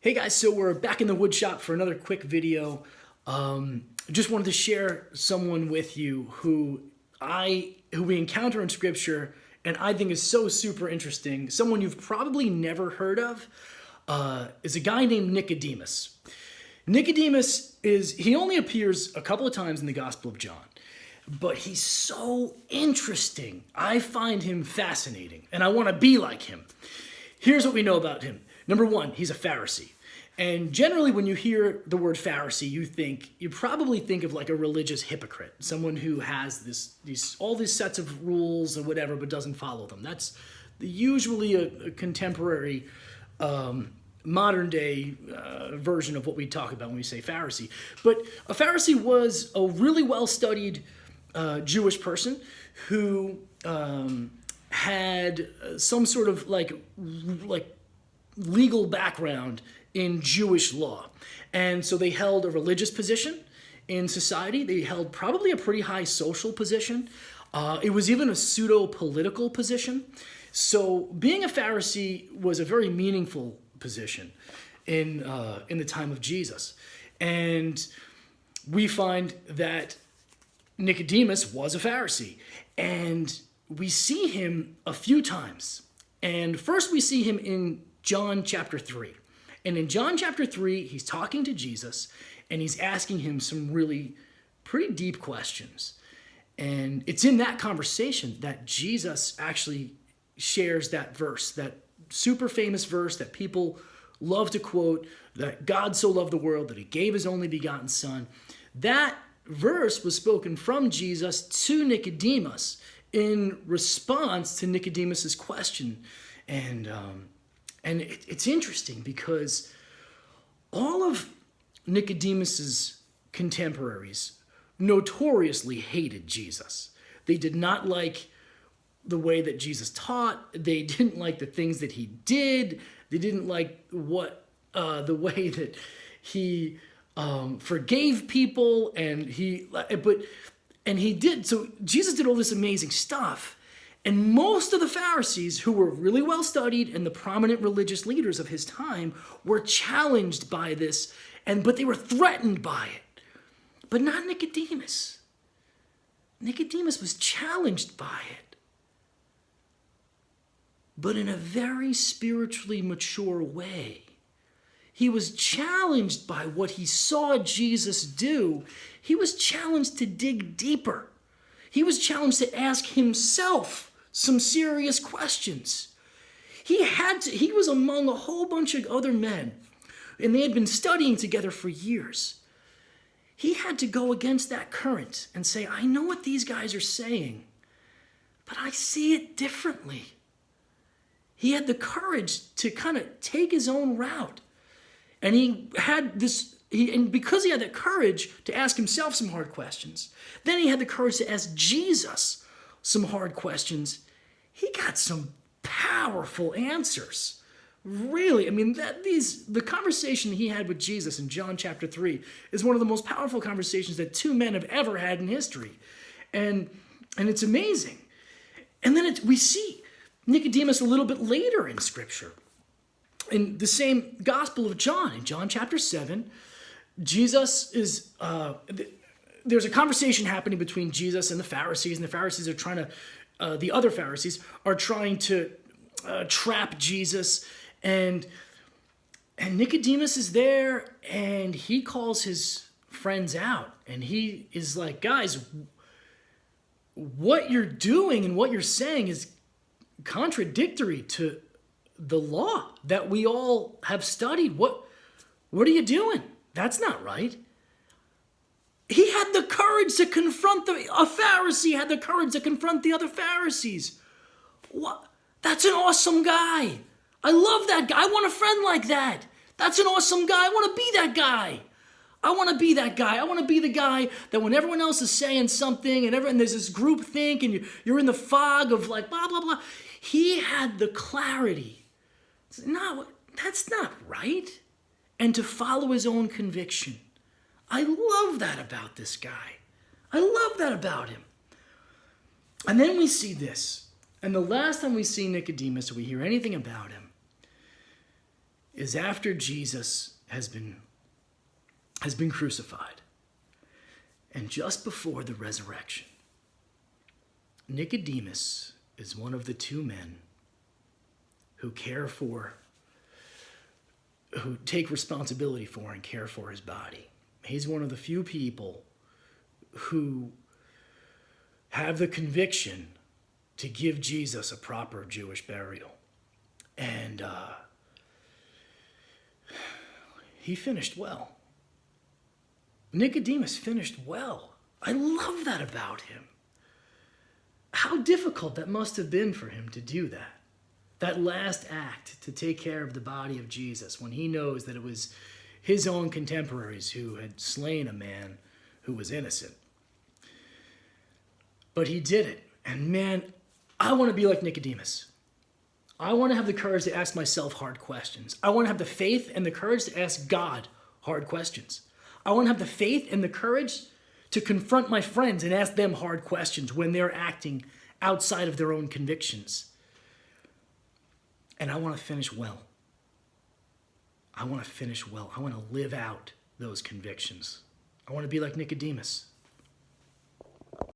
Hey guys, so we're back in the wood shop for another quick video. Just wanted to share someone with you who we encounter in scripture and I think is so super interesting. Someone you've probably never heard of is a guy named Nicodemus. Nicodemus he only appears a couple of times in the Gospel of John, but he's so interesting. I find him fascinating and I want to be like him. Here's what we know about him. Number one, he's a Pharisee. And generally when you hear the word Pharisee, you probably think of like a religious hypocrite, someone who has all these sets of rules or whatever, but doesn't follow them. That's usually a contemporary, modern day version of what we talk about when we say Pharisee. But a Pharisee was a really well-studied Jewish person who had some sort of like legal background in Jewish law. And so they held a religious position in society. They held probably a pretty high social position. It was even a pseudo-political position. So being a Pharisee was a very meaningful position in the time of Jesus. And we find that Nicodemus was a Pharisee. And we see him a few times. And first we see him in John chapter 3. And in John chapter 3, he's talking to Jesus and he's asking him some really pretty deep questions. And it's in that conversation that Jesus actually shares that verse, that super famous verse that people love to quote, that God so loved the world that he gave his only begotten son. That verse was spoken from Jesus to Nicodemus in response to Nicodemus's question. And it's interesting because all of Nicodemus's contemporaries notoriously hated Jesus. They did not like the way that Jesus taught. They didn't like the things that he did. They didn't like the way that he forgave people, and he did. So Jesus did all this amazing stuff. And most of the Pharisees, who were really well studied and the prominent religious leaders of his time, were challenged by this, but they were threatened by it. But not Nicodemus. Nicodemus was challenged by it, but in a very spiritually mature way. He was challenged by what he saw Jesus do. He was challenged to dig deeper. He was challenged to ask himself some serious questions. He was among a whole bunch of other men, and they had been studying together for years. He had to go against that current and say, I know what these guys are saying, but I see it differently. He had the courage to kind of take his own route. And because he had that courage to ask himself some hard questions, then he had the courage to ask Jesus some hard questions. He got some powerful answers. Really, I mean, the conversation he had with Jesus in John chapter 3 is one of the most powerful conversations that two men have ever had in history. And it's amazing. And then we see Nicodemus a little bit later in Scripture. In the same Gospel of John, in John chapter 7, Jesus is, there's a conversation happening between Jesus and the Pharisees are trying to, the other Pharisees are trying to trap Jesus, and Nicodemus is there, and he calls his friends out, and he is like, guys, what you're doing and what you're saying is contradictory to the law that we all have studied. What are you doing? That's not right. He had the courage to confront a Pharisee had the courage to confront the other Pharisees. What? That's an awesome guy. I love that guy. I want a friend like that. That's an awesome guy. I want to be that guy. I want to be that guy. I want to be the guy that when everyone else is saying something and there's this group think and you're in the fog of like blah, blah, blah. He had the clarity. No, that's not right. And to follow his own conviction. I love that about this guy. I love that about him. And then we see this. And the last time we see Nicodemus or we hear anything about him is after Jesus has been crucified, and just before the resurrection, Nicodemus is one of the two men who take responsibility for and care for his body. He's one of the few people who have the conviction to give Jesus a proper Jewish burial. And he finished well. Nicodemus finished well. I love that about him. How difficult that must have been for him to do that. That last act to take care of the body of Jesus when he knows that it was his own contemporaries who had slain a man who was innocent. But he did it. And man, I want to be like Nicodemus. I want to have the courage to ask myself hard questions. I want to have the faith and the courage to ask God hard questions. I want to have the faith and the courage to confront my friends and ask them hard questions when they're acting outside of their own convictions. And I want to finish well. I want to finish well. I want to live out those convictions. I want to be like Nicodemus.